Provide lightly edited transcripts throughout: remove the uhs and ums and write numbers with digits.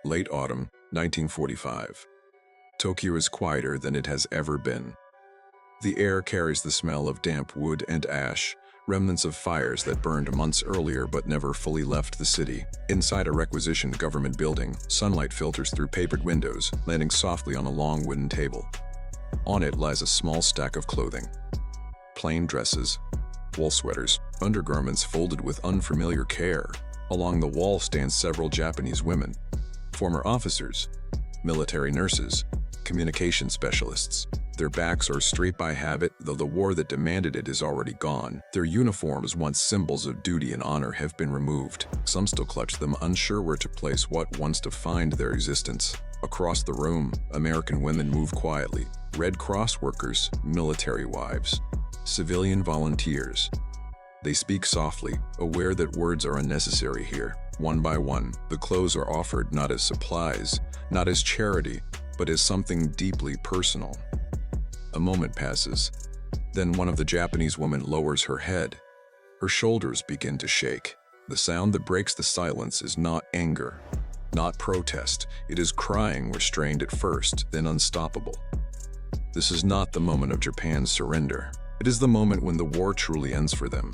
Late autumn, 1945. Tokyo is quieter than it has ever been. The air carries the smell of damp wood and ash, remnants of fires that burned months earlier but never fully left the city. Inside a requisitioned government building, sunlight filters through papered windows, landing softly on a long wooden table. On it lies a small stack of clothing. Plain dresses, wool sweaters, undergarments folded with unfamiliar care. Along the wall stand several Japanese women, former officers, military nurses, communication specialists. Their backs are straight by habit, though the war that demanded it is already gone. Their uniforms, once symbols of duty and honor, have been removed. Some still clutch them, unsure where to place what once defined their existence. Across the room, American women move quietly. Red Cross workers, military wives, civilian volunteers. They speak softly, aware that words are unnecessary here. One by one, the clothes are offered not as supplies, not as charity, but as something deeply personal. A moment passes. Then one of the Japanese women lowers her head. Her shoulders begin to shake. The sound that breaks the silence is not anger, not protest. It is crying, restrained at first, then unstoppable. This is not the moment of Japan's surrender. It is the moment when the war truly ends for them.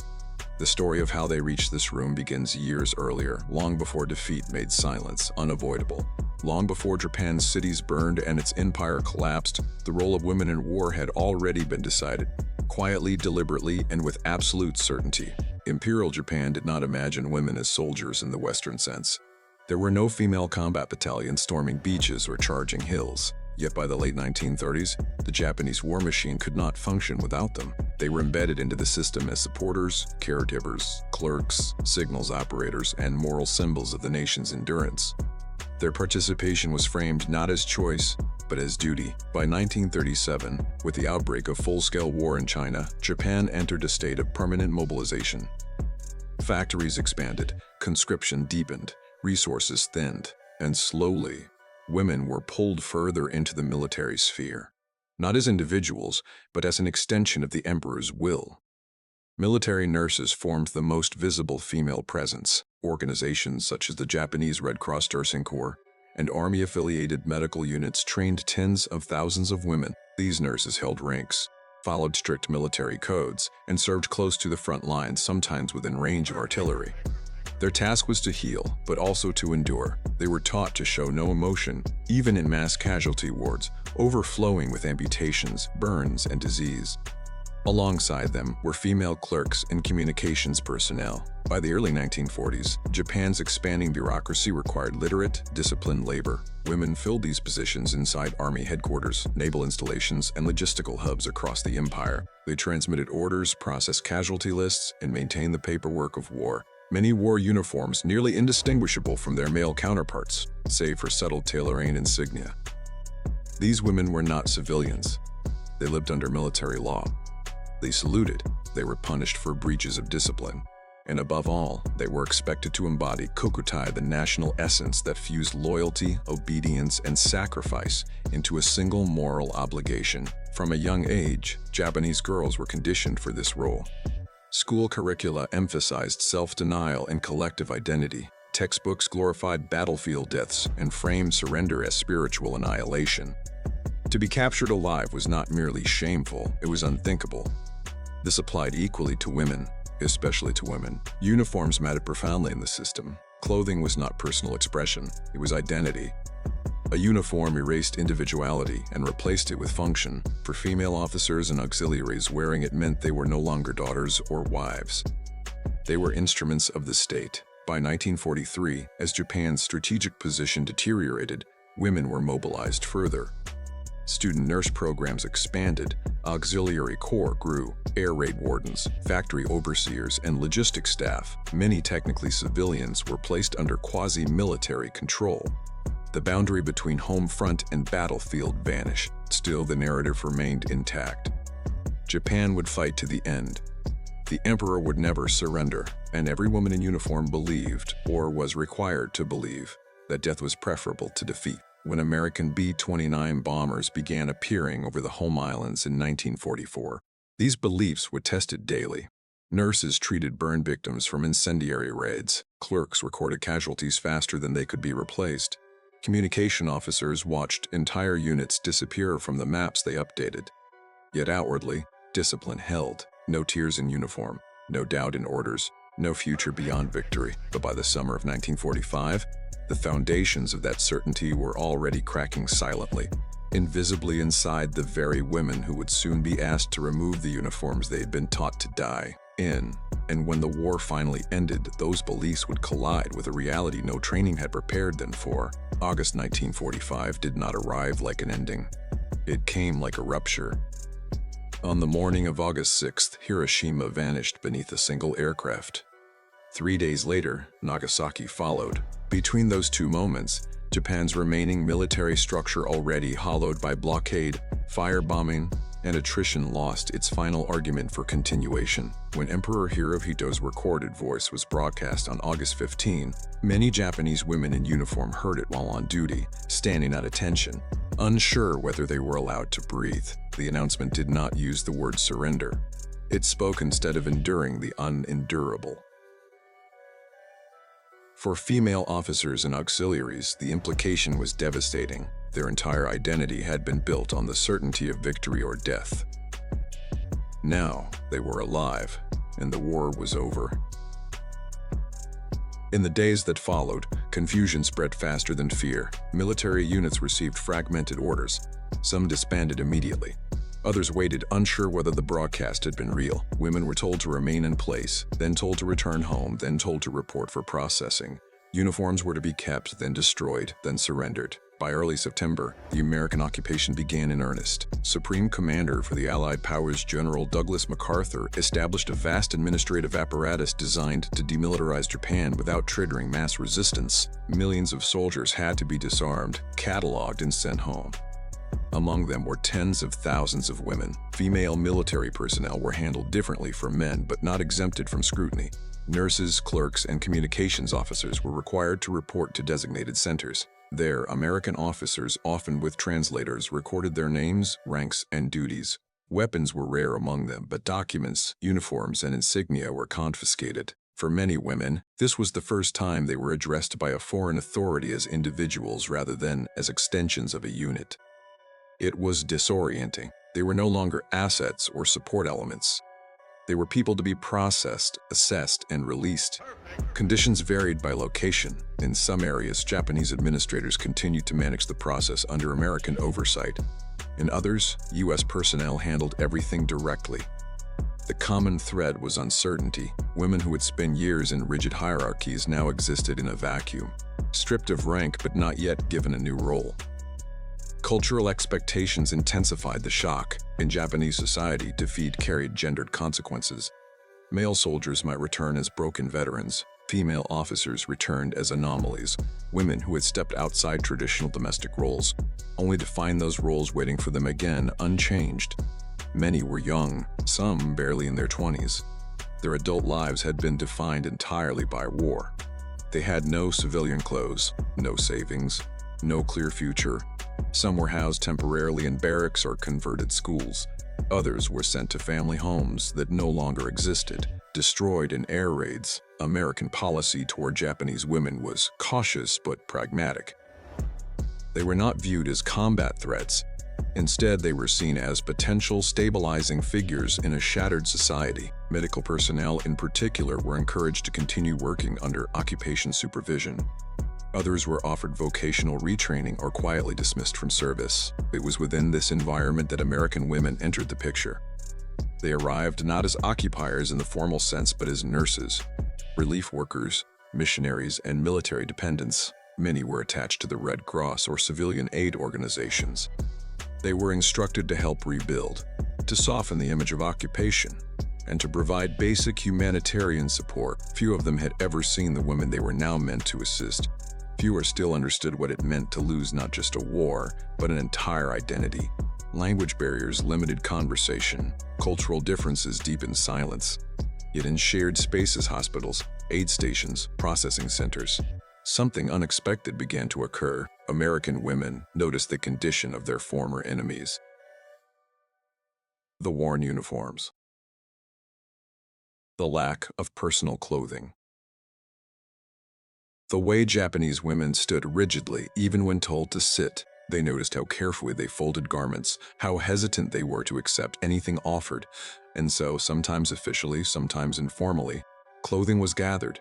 The story of how they reached this room begins years earlier, long before defeat made silence unavoidable. Long before Japan's cities burned and its empire collapsed, the role of women in war had already been decided. Quietly, deliberately, and with absolute certainty. Imperial Japan did not imagine women as soldiers in the Western sense. There were no female combat battalions storming beaches or charging hills. Yet by the late 1930s, the Japanese war machine could not function without them. They were embedded into the system as supporters, caregivers, clerks, signals operators, and moral symbols of the nation's endurance. Their participation was framed not as choice, but as duty. By 1937, with the outbreak of full-scale war in China, Japan entered a state of permanent mobilization. Factories expanded, conscription deepened, resources thinned, and slowly, women were pulled further into the military sphere, not as individuals, but as an extension of the emperor's will. Military nurses formed the most visible female presence. Organizations such as the Japanese Red Cross Nursing Corps and army-affiliated medical units trained tens of thousands of women. These nurses held ranks, followed strict military codes, and served close to the front lines, sometimes within range of artillery. Their task was to heal, but also to endure. They were taught to show no emotion, even in mass casualty wards, overflowing with amputations, burns, and disease. Alongside them were female clerks and communications personnel. By the early 1940s, Japan's expanding bureaucracy required literate, disciplined labor. Women filled these positions inside army headquarters, naval installations, and logistical hubs across the empire. They transmitted orders, processed casualty lists, and maintained the paperwork of war. Many wore uniforms nearly indistinguishable from their male counterparts, save for subtle tailoring and insignia. These women were not civilians. They lived under military law. They saluted, they were punished for breaches of discipline, and above all, they were expected to embody kokutai, the national essence that fused loyalty, obedience, and sacrifice into a single moral obligation. From a young age, Japanese girls were conditioned for this role. School curricula emphasized self-denial and collective identity. Textbooks glorified battlefield deaths and framed surrender as spiritual annihilation. To be captured alive was not merely shameful, it was unthinkable. This applied equally to women, especially to women. Uniforms mattered profoundly in the system. Clothing was not personal expression, it was identity. A uniform erased individuality and replaced it with function. For female officers and auxiliaries, wearing it meant they were no longer daughters or wives. They were instruments of the state. By 1943, as Japan's strategic position deteriorated, women were mobilized further. Student nurse programs expanded, auxiliary corps grew, air raid wardens, factory overseers, and logistics staff, many technically civilians, were placed under quasi-military control. The boundary between home front and battlefield vanished. Still, the narrative remained intact. Japan would fight to the end. The emperor would never surrender, and every woman in uniform believed, or was required to believe, that death was preferable to defeat. When American B-29 bombers began appearing over the home islands in 1944, these beliefs were tested daily. Nurses treated burn victims from incendiary raids. Clerks recorded casualties faster than they could be replaced. Communication officers watched entire units disappear from the maps they updated. Yet outwardly, discipline held. No tears in uniform, no doubt in orders, no future beyond victory. But by the summer of 1945, the foundations of that certainty were already cracking silently, invisibly inside the very women who would soon be asked to remove the uniforms they had been taught to die in. And when the war finally ended, those beliefs would collide with a reality no training had prepared them for. August 1945 did not arrive like an ending. It came like a rupture. On the morning of August 6th, Hiroshima vanished beneath a single aircraft. 3 days later, Nagasaki followed. Between those two moments, Japan's remaining military structure, already hollowed by blockade, firebombing, and attrition, lost its final argument for continuation. When Emperor Hirohito's recorded voice was broadcast on August 15, many Japanese women in uniform heard it while on duty, standing at attention, unsure whether they were allowed to breathe. The announcement did not use the word surrender. It spoke instead of enduring the unendurable. For female officers and auxiliaries, the implication was devastating. Their entire identity had been built on the certainty of victory or death. Now, they were alive, and the war was over. In the days that followed, confusion spread faster than fear. Military units received fragmented orders. Some disbanded immediately. Others waited, unsure whether the broadcast had been real. Women were told to remain in place, then told to return home, then told to report for processing. Uniforms were to be kept, then destroyed, then surrendered. By early September, the American occupation began in earnest. Supreme Commander for the Allied Powers General Douglas MacArthur established a vast administrative apparatus designed to demilitarize Japan without triggering mass resistance. Millions of soldiers had to be disarmed, cataloged, and sent home. Among them were tens of thousands of women. Female military personnel were handled differently from men, but not exempted from scrutiny. Nurses, clerks, and communications officers were required to report to designated centers. There, American officers, often with translators, recorded their names, ranks, and duties. Weapons were rare among them, but documents, uniforms, and insignia were confiscated. For many women, this was the first time they were addressed by a foreign authority as individuals rather than as extensions of a unit. It was disorienting. They were no longer assets or support elements. They were people to be processed, assessed, and released. Conditions varied by location. In some areas, Japanese administrators continued to manage the process under American oversight. In others, U.S. personnel handled everything directly. The common thread was uncertainty. Women who had spent years in rigid hierarchies now existed in a vacuum, stripped of rank but not yet given a new role. Cultural expectations intensified the shock. In Japanese society, defeat carried gendered consequences. Male soldiers might return as broken veterans. Female officers returned as anomalies, women who had stepped outside traditional domestic roles, only to find those roles waiting for them again, unchanged. Many were young, some barely in their 20s. Their adult lives had been defined entirely by war. They had no civilian clothes, no savings, no clear future. Some were housed temporarily in barracks or converted schools. Others were sent to family homes that no longer existed, destroyed in air raids. American policy toward Japanese women was cautious but pragmatic. They were not viewed as combat threats. Instead, they were seen as potential stabilizing figures in a shattered society. Medical personnel in particular were encouraged to continue working under occupation supervision. Others were offered vocational retraining or quietly dismissed from service. It was within this environment that American women entered the picture. They arrived not as occupiers in the formal sense, but as nurses, relief workers, missionaries, and military dependents. Many were attached to the Red Cross or civilian aid organizations. They were instructed to help rebuild, to soften the image of occupation, and to provide basic humanitarian support. Few of them had ever seen the women they were now meant to assist. Fewer still understood what it meant to lose not just a war, but an entire identity. Language barriers limited conversation. Cultural differences deepened silence. Yet in shared spaces, hospitals, aid stations, processing centers, something unexpected began to occur. American women noticed the condition of their former enemies. The worn uniforms. The lack of personal clothing. The way Japanese women stood rigidly even when told to sit. They noticed how carefully they folded garments, how hesitant they were to accept anything offered, and so, sometimes officially, sometimes informally, clothing was gathered.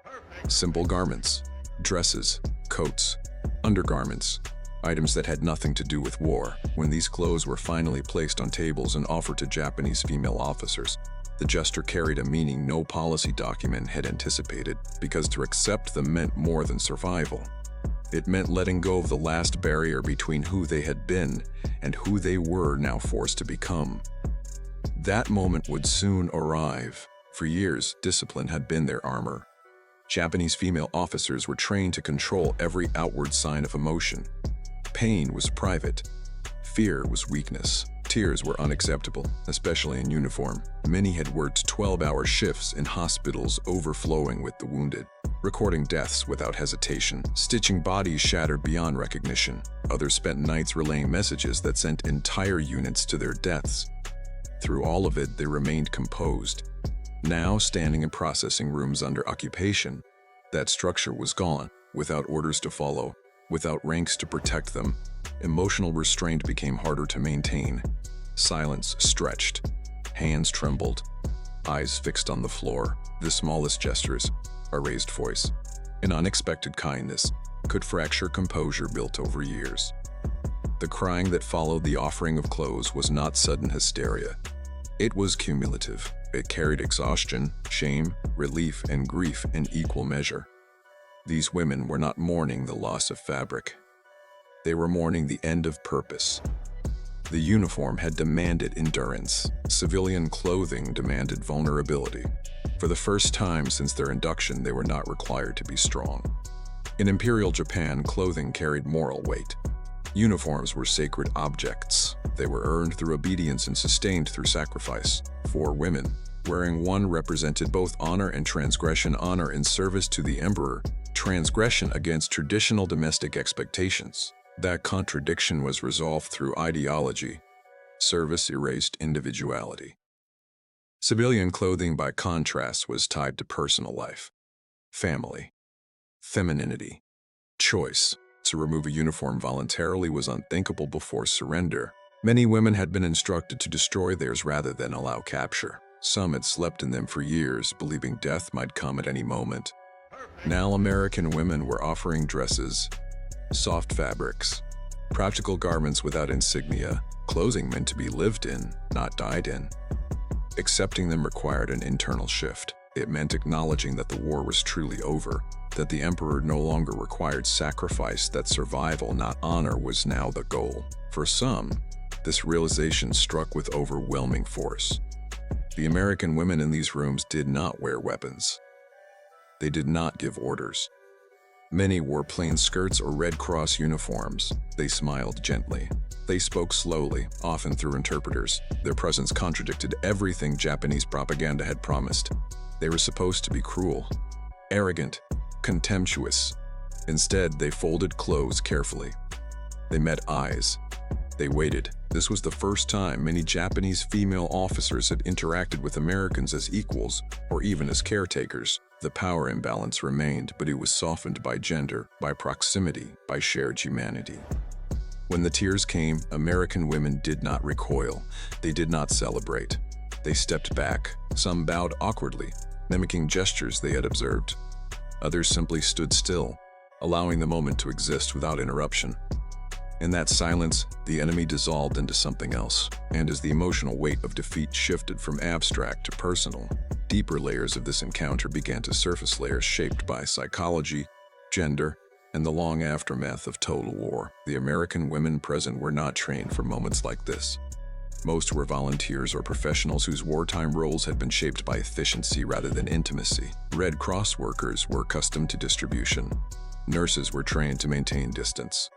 Simple garments, dresses, coats, undergarments, items that had nothing to do with war. When these clothes were finally placed on tables and offered to Japanese female officers, the gesture carried a meaning no policy document had anticipated, because to accept them meant more than survival. It meant letting go of the last barrier between who they had been and who they were now forced to become. That moment would soon arrive. For years, discipline had been their armor. Japanese female officers were trained to control every outward sign of emotion. Pain was private. Fear was weakness. Tears were unacceptable, especially in uniform. Many had worked 12-hour shifts in hospitals overflowing with the wounded, recording deaths without hesitation, stitching bodies shattered beyond recognition. Others spent nights relaying messages that sent entire units to their deaths. Through all of it, they remained composed. Now, standing in processing rooms under occupation, that structure was gone, without orders to follow, without ranks to protect them. Emotional restraint became harder to maintain. Silence stretched. Hands trembled. Eyes fixed on the floor. The smallest gestures, a raised voice, an unexpected kindness, could fracture composure built over years. The crying that followed the offering of clothes was not sudden hysteria. It was cumulative. It carried exhaustion, shame, relief, and grief in equal measure. These women were not mourning the loss of fabric. They were mourning the end of purpose. The uniform had demanded endurance. Civilian clothing demanded vulnerability. For the first time since their induction, they were not required to be strong. In Imperial Japan, clothing carried moral weight. Uniforms were sacred objects. They were earned through obedience and sustained through sacrifice. For women, wearing one represented both honor and transgression: honor in service to the emperor, transgression against traditional domestic expectations. That contradiction was resolved through ideology. Service erased individuality. Civilian clothing, by contrast, was tied to personal life, family, femininity, choice. To remove a uniform voluntarily was unthinkable before surrender. Many women had been instructed to destroy theirs rather than allow capture. Some had slept in them for years, believing death might come at any moment. Now American women were offering dresses, soft fabrics, practical garments without insignia, clothing meant to be lived in, not died in. Accepting them required an internal shift. It meant acknowledging that the war was truly over, that the emperor no longer required sacrifice, that survival, not honor, was now the goal. For some, this realization struck with overwhelming force. The American women in these rooms did not wear weapons. They did not give orders. Many wore plain skirts or Red Cross uniforms. They smiled gently. They spoke slowly, often through interpreters. Their presence contradicted everything Japanese propaganda had promised. They were supposed to be cruel, arrogant, contemptuous. Instead, they folded clothes carefully. They met eyes. They waited. This was the first time many Japanese female officers had interacted with Americans as equals or even as caretakers. The power imbalance remained, but it was softened by gender, by proximity, by shared humanity. When the tears came, American women did not recoil. They did not celebrate. They stepped back. Some bowed awkwardly, mimicking gestures they had observed. Others simply stood still, allowing the moment to exist without interruption. In that silence, the enemy dissolved into something else, and as the emotional weight of defeat shifted from abstract to personal, deeper layers of this encounter began to surface, layers shaped by psychology, gender, and the long aftermath of total war. The American women present were not trained for moments like this. Most were volunteers or professionals whose wartime roles had been shaped by efficiency rather than intimacy. Red Cross workers were accustomed to distribution. Nurses were trained to maintain distance.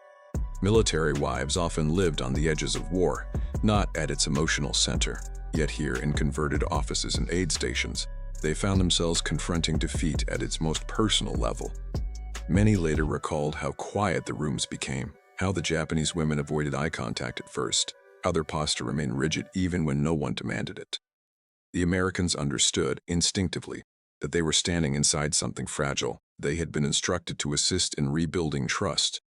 Military wives often lived on the edges of war, not at its emotional center. Yet here, in converted offices and aid stations, they found themselves confronting defeat at its most personal level. Many later recalled how quiet the rooms became, how the Japanese women avoided eye contact at first, how their posture remained rigid even when no one demanded it. The Americans understood, instinctively, that they were standing inside something fragile. They had been instructed to assist in rebuilding trust,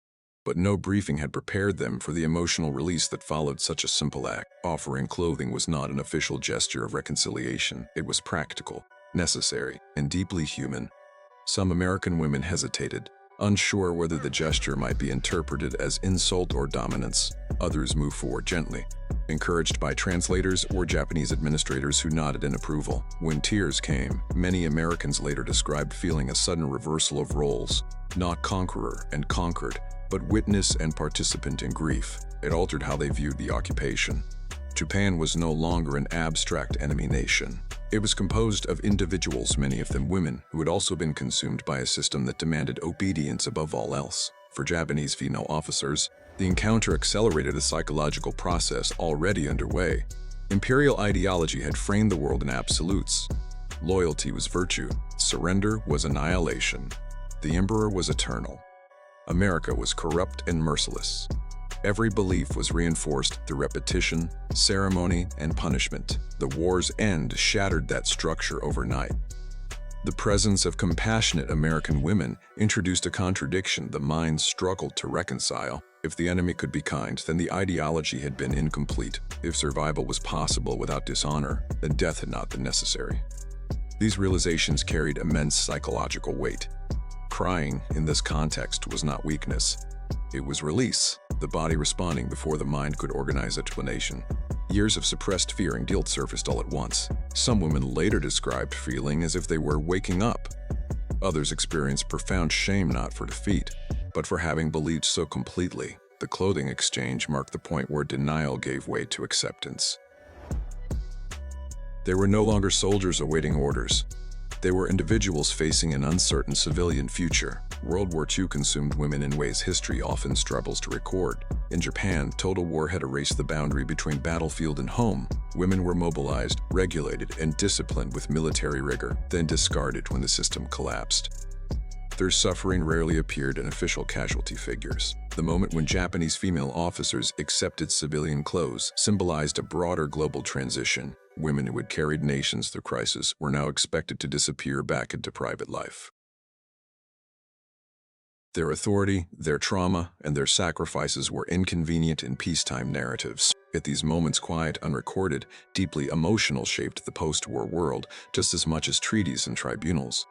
but no briefing had prepared them for the emotional release that followed such a simple act. Offering clothing was not an official gesture of reconciliation. It was practical, necessary, and deeply human. Some American women hesitated, unsure whether the gesture might be interpreted as insult or dominance. Others moved forward gently, encouraged by translators or Japanese administrators who nodded in approval. When tears came, many Americans later described feeling a sudden reversal of roles, not conqueror and conquered, but witness and participant in grief. It altered how they viewed the occupation. Japan was no longer an abstract enemy nation. It was composed of individuals, many of them women, who had also been consumed by a system that demanded obedience above all else. For Japanese female officers, the encounter accelerated a psychological process already underway. Imperial ideology had framed the world in absolutes. Loyalty was virtue. Surrender was annihilation. The emperor was eternal. America was corrupt and merciless. Every belief was reinforced through repetition, ceremony, and punishment. The war's end shattered that structure overnight. The presence of compassionate American women introduced a contradiction the mind struggled to reconcile. If the enemy could be kind, then the ideology had been incomplete. If survival was possible without dishonor, then death had not been necessary. These realizations carried immense psychological weight. Crying, in this context, was not weakness. It was release, the body responding before the mind could organize explanation. Years of suppressed fear and guilt surfaced all at once. Some women later described feeling as if they were waking up. Others experienced profound shame not for defeat, but for having believed so completely. The clothing exchange marked the point where denial gave way to acceptance. They were no longer soldiers awaiting orders. They were individuals facing an uncertain civilian future. World War II consumed women in ways history often struggles to record. In Japan, total war had erased the boundary between battlefield and home. Women were mobilized, regulated, and disciplined with military rigor, then discarded when the system collapsed. Their suffering rarely appeared in official casualty figures. The moment when Japanese female officers accepted civilian clothes symbolized a broader global transition. Women who had carried nations through crisis were now expected to disappear back into private life. Their authority, their trauma, and their sacrifices were inconvenient in peacetime narratives. Yet these moments, quiet, unrecorded, deeply emotional, shaped the post-war world just as much as treaties and tribunals.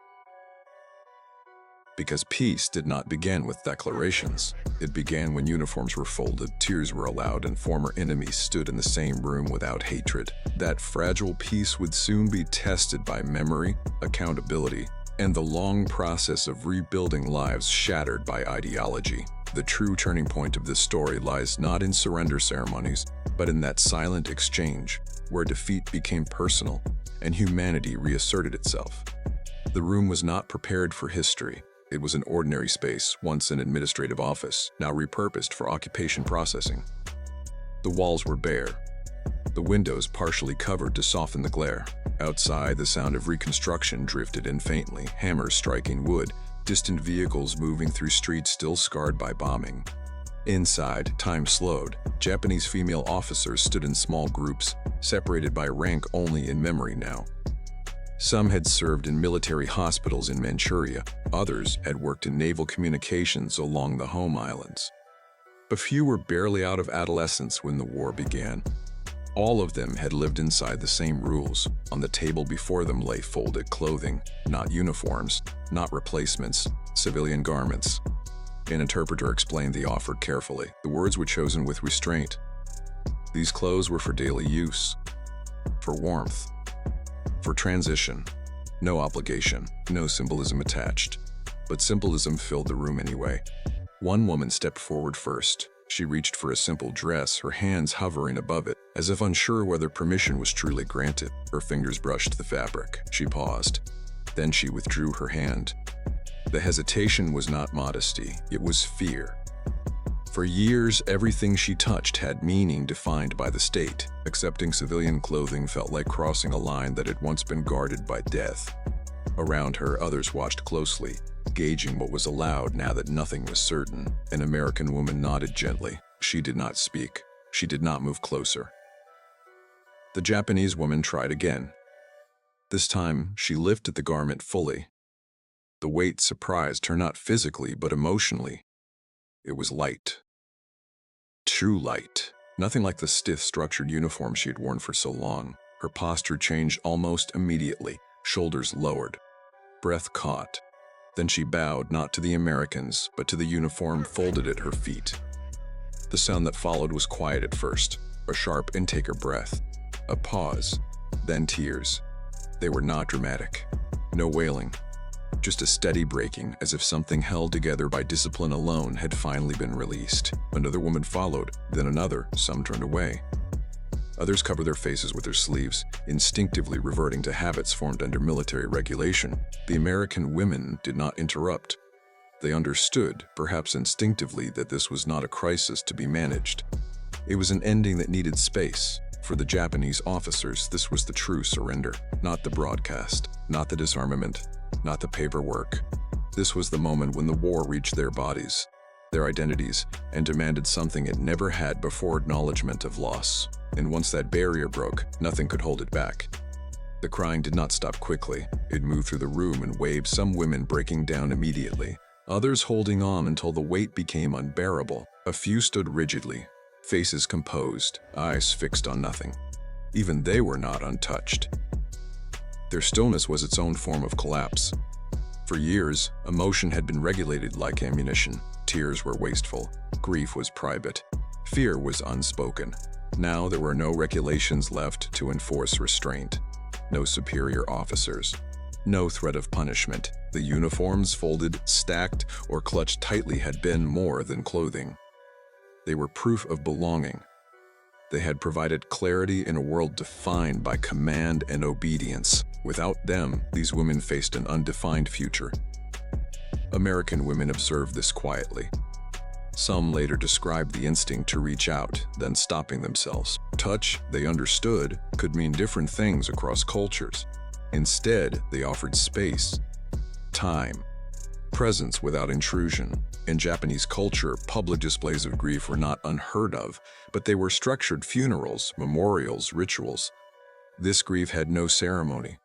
Because peace did not begin with declarations. It began when uniforms were folded, tears were allowed, and former enemies stood in the same room without hatred. That fragile peace would soon be tested by memory, accountability, and the long process of rebuilding lives shattered by ideology. The true turning point of this story lies not in surrender ceremonies, but in that silent exchange, where defeat became personal and humanity reasserted itself. The room was not prepared for history. It was an ordinary space, once an administrative office, now repurposed for occupation processing. The walls were bare, the windows partially covered to soften the glare. Outside, the sound of reconstruction drifted in faintly, hammers striking wood, distant vehicles moving through streets still scarred by bombing. Inside, time slowed. Japanese female officers stood in small groups, separated by rank only in memory now. Some had served in military hospitals in Manchuria, others had worked in naval communications along the home islands. A few were barely out of adolescence when the war began. All of them had lived inside the same rules. On the table before them lay folded clothing, not uniforms, not replacements, civilian garments. An interpreter explained the offer carefully. The words were chosen with restraint. These clothes were for daily use, for warmth, for transition. No obligation, no symbolism attached. But symbolism filled the room anyway. One woman stepped forward first. She reached for a simple dress, her hands hovering above it, as if unsure whether permission was truly granted. Her fingers brushed the fabric. She paused. Then she withdrew her hand. The hesitation was not modesty, it was fear. For years, everything she touched had meaning defined by the state. Accepting civilian clothing felt like crossing a line that had once been guarded by death. Around her, others watched closely, gauging what was allowed now that nothing was certain. An American woman nodded gently. She did not speak. She did not move closer. The Japanese woman tried again. This time, she lifted the garment fully. The weight surprised her not physically but emotionally. It was light. True light. Nothing like the stiff, structured uniform she had worn for so long. Her posture changed almost immediately, shoulders lowered, breath caught. Then she bowed not to the Americans, but to the uniform folded at her feet. The sound that followed was quiet at first, a sharp intake of breath, a pause, then tears. They were not dramatic, no wailing, just a steady breaking, as if something held together by discipline alone had finally been released. Another woman followed, then another. Some turned away. Others covered their faces with their sleeves, instinctively reverting to habits formed under military regulation. The American women did not interrupt. They understood, perhaps instinctively, that this was not a crisis to be managed. It was an ending that needed space. For the Japanese officers, this was the true surrender, not the broadcast, not the disarmament, not the paperwork. This was the moment when the war reached their bodies, their identities, and demanded something it never had before: acknowledgement of loss. And once that barrier broke, nothing could hold it back. The crying did not stop quickly. It moved through the room in waves, some women breaking down immediately, others holding on until the weight became unbearable. A few stood rigidly, faces composed, eyes fixed on nothing. Even they were not untouched. Their stillness was its own form of collapse. For years, emotion had been regulated like ammunition. Tears were wasteful, grief was private, fear was unspoken. Now there were no regulations left to enforce restraint, no superior officers, no threat of punishment. The uniforms, folded, stacked, or clutched tightly, had been more than clothing. They were proof of belonging. They had provided clarity in a world defined by command and obedience. Without them, these women faced an undefined future. American women observed this quietly. Some later described the instinct to reach out, then stopping themselves. Touch, they understood, could mean different things across cultures. Instead, they offered space, time, presence without intrusion. In Japanese culture, public displays of grief were not unheard of, but they were structured: funerals, memorials, rituals. This grief had no ceremony,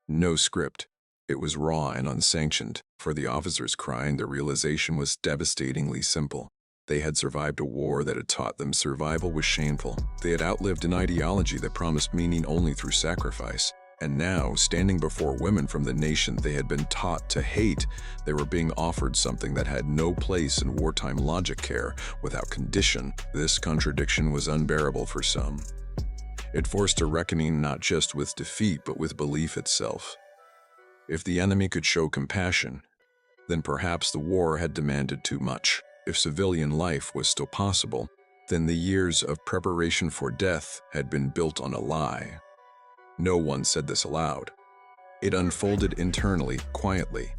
no script. It was raw and unsanctioned. For the officers crying, the realization was devastatingly simple. They had survived a war that had taught them survival was shameful. They had outlived an ideology that promised meaning only through sacrifice. And now, standing before women from the nation they had been taught to hate, they were being offered something that had no place in wartime logic: care without condition. This contradiction was unbearable for some. It forced a reckoning not just with defeat, but with belief itself. If the enemy could show compassion, then perhaps the war had demanded too much. If civilian life was still possible, then the years of preparation for death had been built on a lie. No one said this aloud. It unfolded internally, quietly,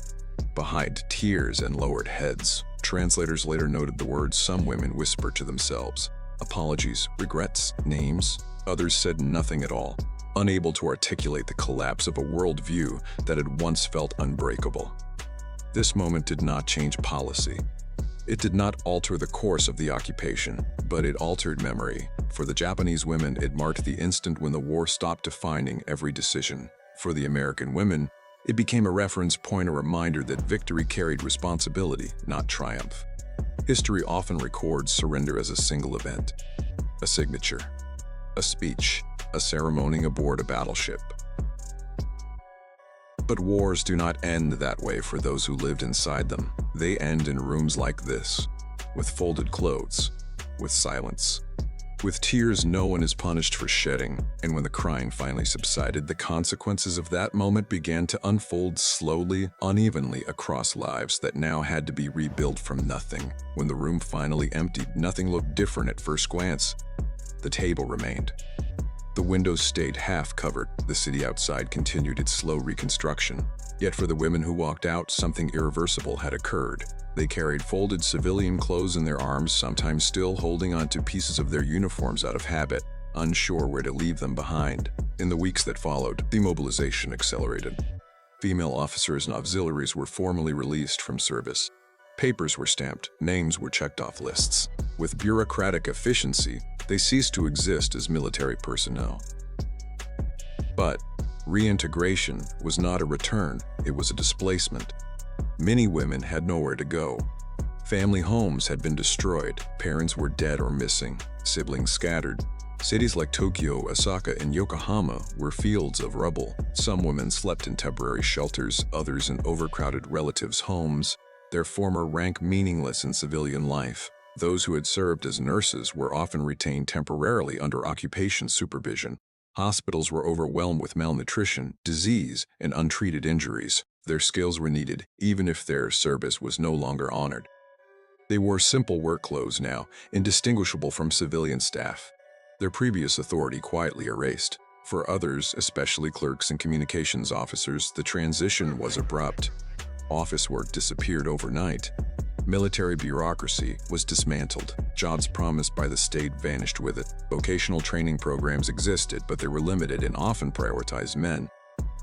behind tears and lowered heads. Translators later noted the words some women whispered to themselves: apologies, regrets, names. Others said nothing at all, unable to articulate the collapse of a worldview that had once felt unbreakable. This moment did not change policy. It did not alter the course of the occupation, but it altered memory. For the Japanese women, it marked the instant when the war stopped defining every decision. For the American women, it became a reference point, a reminder that victory carried responsibility, not triumph. History often records surrender as a single event: a signature, a speech, a ceremony aboard a battleship. But wars do not end that way for those who lived inside them. They end in rooms like this, with folded clothes, with silence, with tears no one is punished for shedding. And when the crying finally subsided, the consequences of that moment began to unfold slowly, unevenly across lives that now had to be rebuilt from nothing. When the room finally emptied, nothing looked different at first glance. The table remained. The windows stayed half covered. The city outside continued its slow reconstruction. Yet for the women who walked out, something irreversible had occurred. They carried folded civilian clothes in their arms, sometimes still holding onto pieces of their uniforms out of habit, unsure where to leave them behind. In the weeks that followed, demobilization accelerated. Female officers and auxiliaries were formally released from service. Papers were stamped, names were checked off lists. With bureaucratic efficiency, they ceased to exist as military personnel. But reintegration was not a return, it was a displacement. Many women had nowhere to go. Family homes had been destroyed, parents were dead or missing, siblings scattered. Cities like Tokyo, Osaka, and Yokohama were fields of rubble. Some women slept in temporary shelters, others in overcrowded relatives' homes, their former rank meaningless in civilian life. Those who had served as nurses were often retained temporarily under occupation supervision. Hospitals were overwhelmed with malnutrition, disease, and untreated injuries. Their skills were needed, even if their service was no longer honored. They wore simple work clothes now, indistinguishable from civilian staff. Their previous authority quietly erased. For others, especially clerks and communications officers, the transition was abrupt. Office work disappeared overnight. Military bureaucracy was dismantled. Jobs promised by the state vanished with it. Vocational training programs existed, but they were limited and often prioritized men.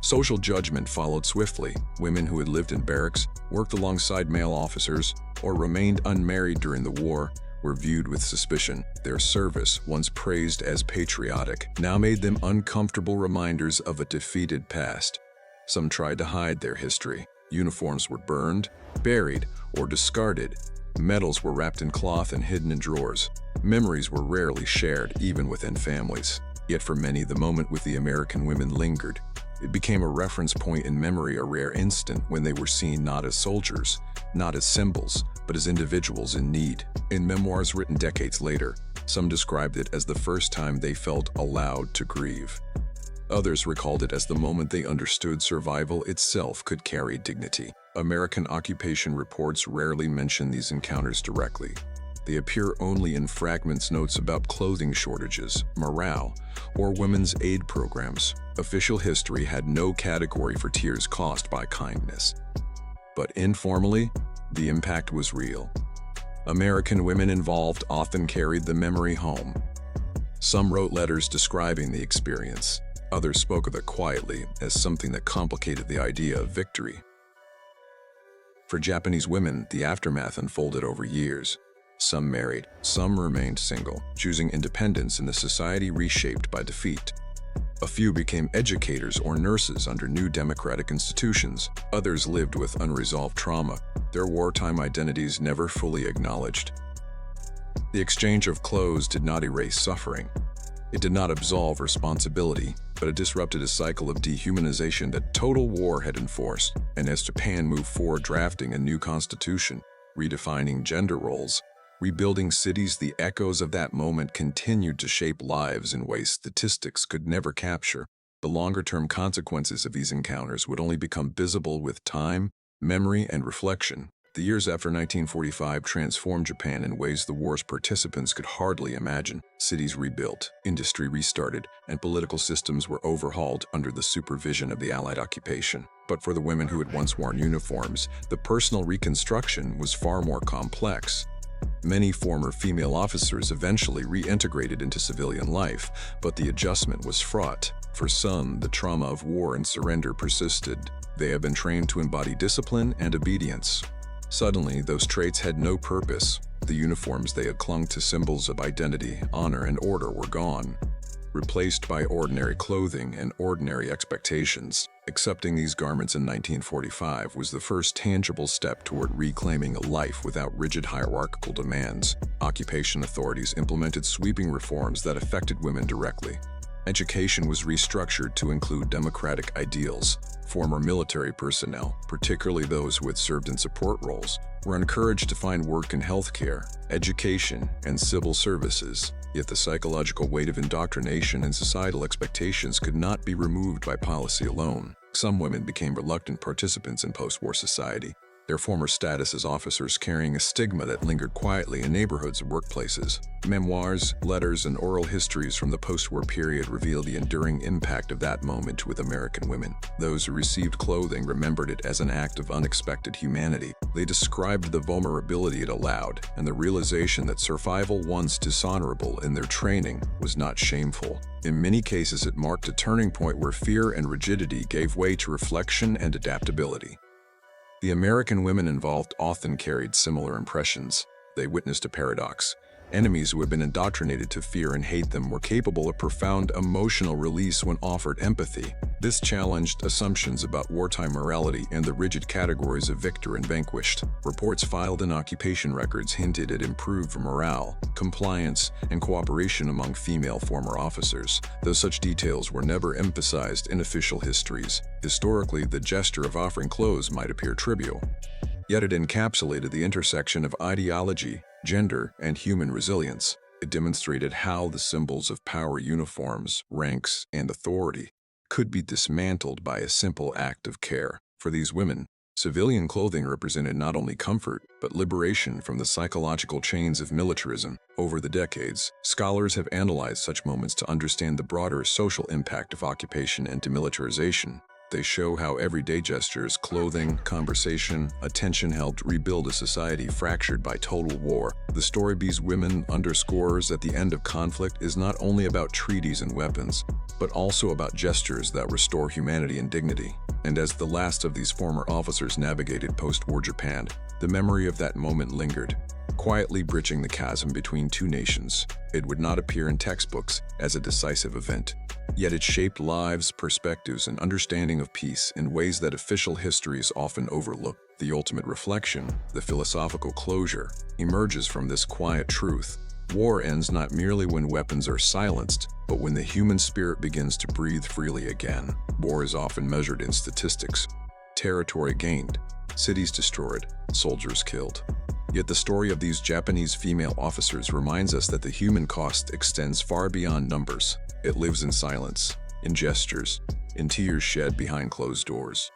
Social judgment followed swiftly. Women who had lived in barracks, worked alongside male officers, or remained unmarried during the war were viewed with suspicion. Their service, once praised as patriotic, now made them uncomfortable reminders of a defeated past. Some tried to hide their history. Uniforms were burned, buried, or discarded. Medals were wrapped in cloth and hidden in drawers. Memories were rarely shared, even within families. Yet for many, the moment with the American women lingered. It became a reference point in memory, a rare instant when they were seen not as soldiers, not as symbols, but as individuals in need. In memoirs written decades later, some described it as the first time they felt allowed to grieve. Others recalled it as the moment they understood survival itself could carry dignity. American occupation reports rarely mention these encounters directly. They appear only in fragments, notes about clothing shortages, morale, or women's aid programs. Official history had no category for tears caused by kindness. But informally, the impact was real. American women involved often carried the memory home. Some wrote letters describing the experience. Others spoke of it quietly as something that complicated the idea of victory. For Japanese women, the aftermath unfolded over years. Some married, some remained single, choosing independence in a society reshaped by defeat. A few became educators or nurses under new democratic institutions. Others lived with unresolved trauma, their wartime identities never fully acknowledged. The exchange of clothes did not erase suffering. It did not absolve responsibility, but it disrupted a cycle of dehumanization that total war had enforced. And as Japan moved forward, drafting a new constitution, redefining gender roles, rebuilding cities, the echoes of that moment continued to shape lives in ways statistics could never capture. The longer-term consequences of these encounters would only become visible with time, memory, and reflection. The years after 1945 transformed Japan in ways the war's participants could hardly imagine. Cities rebuilt, industry restarted, and political systems were overhauled under the supervision of the Allied occupation. But for the women who had once worn uniforms, the personal reconstruction was far more complex. Many former female officers eventually reintegrated into civilian life, but the adjustment was fraught. For some, the trauma of war and surrender persisted. They had been trained to embody discipline and obedience. Suddenly, those traits had no purpose. The uniforms they had clung to, symbols of identity, honor, and order, were gone, replaced by ordinary clothing and ordinary expectations. Accepting these garments in 1945 was the first tangible step toward reclaiming a life without rigid hierarchical demands. Occupation authorities implemented sweeping reforms that affected women directly. Education was restructured to include democratic ideals. Former military personnel, particularly those who had served in support roles, were encouraged to find work in healthcare, education, and civil services. Yet the psychological weight of indoctrination and societal expectations could not be removed by policy alone. Some women became reluctant participants in post-war society, their former status as officers carrying a stigma that lingered quietly in neighborhoods and workplaces. Memoirs, letters, and oral histories from the post-war period reveal the enduring impact of that moment with American women. Those who received clothing remembered it as an act of unexpected humanity. They described the vulnerability it allowed and the realization that survival, once dishonorable in their training, was not shameful. In many cases, it marked a turning point where fear and rigidity gave way to reflection and adaptability. The American women involved often carried similar impressions. They witnessed a paradox. Enemies who had been indoctrinated to fear and hate them were capable of profound emotional release when offered empathy. This challenged assumptions about wartime morality and the rigid categories of victor and vanquished. Reports filed in occupation records hinted at improved morale, compliance, and cooperation among female former officers, though such details were never emphasized in official histories. Historically, the gesture of offering clothes might appear trivial, yet it encapsulated the intersection of ideology, gender, and human resilience. It demonstrated how the symbols of power, uniforms, ranks, and authority could be dismantled by a simple act of care. For these women, civilian clothing represented not only comfort, but liberation from the psychological chains of militarism. Over the decades, scholars have analyzed such moments to understand the broader social impact of occupation and demilitarization. They show how everyday gestures, clothing, conversation, attention helped rebuild a society fractured by total war. The story of these women underscores that the end of conflict is not only about treaties and weapons, but also about gestures that restore humanity and dignity. And as the last of these former officers navigated post-war Japan, the memory of that moment lingered, quietly bridging the chasm between two nations. It would not appear in textbooks as a decisive event, yet it shaped lives, perspectives, and understanding of peace in ways that official histories often overlook. The ultimate reflection, the philosophical closure, emerges from this quiet truth. War ends not merely when weapons are silenced, but when the human spirit begins to breathe freely again. War is often measured in statistics: territory gained, cities destroyed, soldiers killed. Yet the story of these Japanese female officers reminds us that the human cost extends far beyond numbers. It lives in silence, in gestures, in tears shed behind closed doors.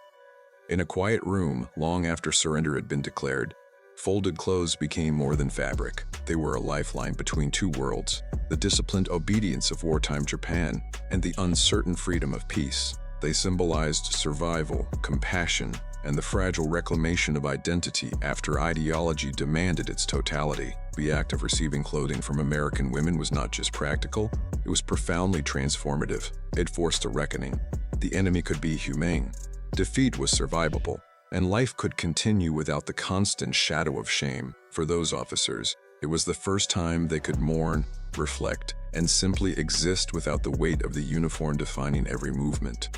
In a quiet room, long after surrender had been declared, folded clothes became more than fabric. They were a lifeline between two worlds: the disciplined obedience of wartime Japan and the uncertain freedom of peace. They symbolized survival, compassion, and the fragile reclamation of identity after ideology demanded its totality. The act of receiving clothing from American women was not just practical, it was profoundly transformative. It forced a reckoning. The enemy could be humane, defeat was survivable, and life could continue without the constant shadow of shame. For those officers, it was the first time they could mourn, reflect, and simply exist without the weight of the uniform defining every movement.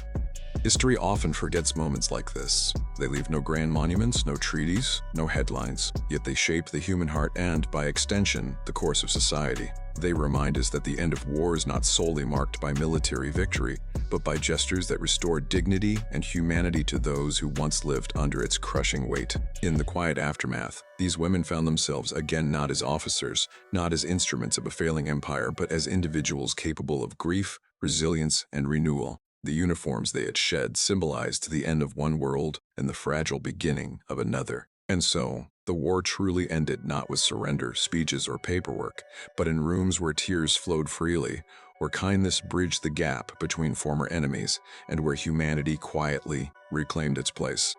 History often forgets moments like this. They leave no grand monuments, no treaties, no headlines, yet they shape the human heart and, by extension, the course of society. They remind us that the end of war is not solely marked by military victory, but by gestures that restore dignity and humanity to those who once lived under its crushing weight. In the quiet aftermath, these women found themselves again not as officers, not as instruments of a failing empire, but as individuals capable of grief, resilience, and renewal. The uniforms they had shed symbolized the end of one world and the fragile beginning of another. And so, the war truly ended not with surrender, speeches, or paperwork, but in rooms where tears flowed freely, where kindness bridged the gap between former enemies, and where humanity quietly reclaimed its place.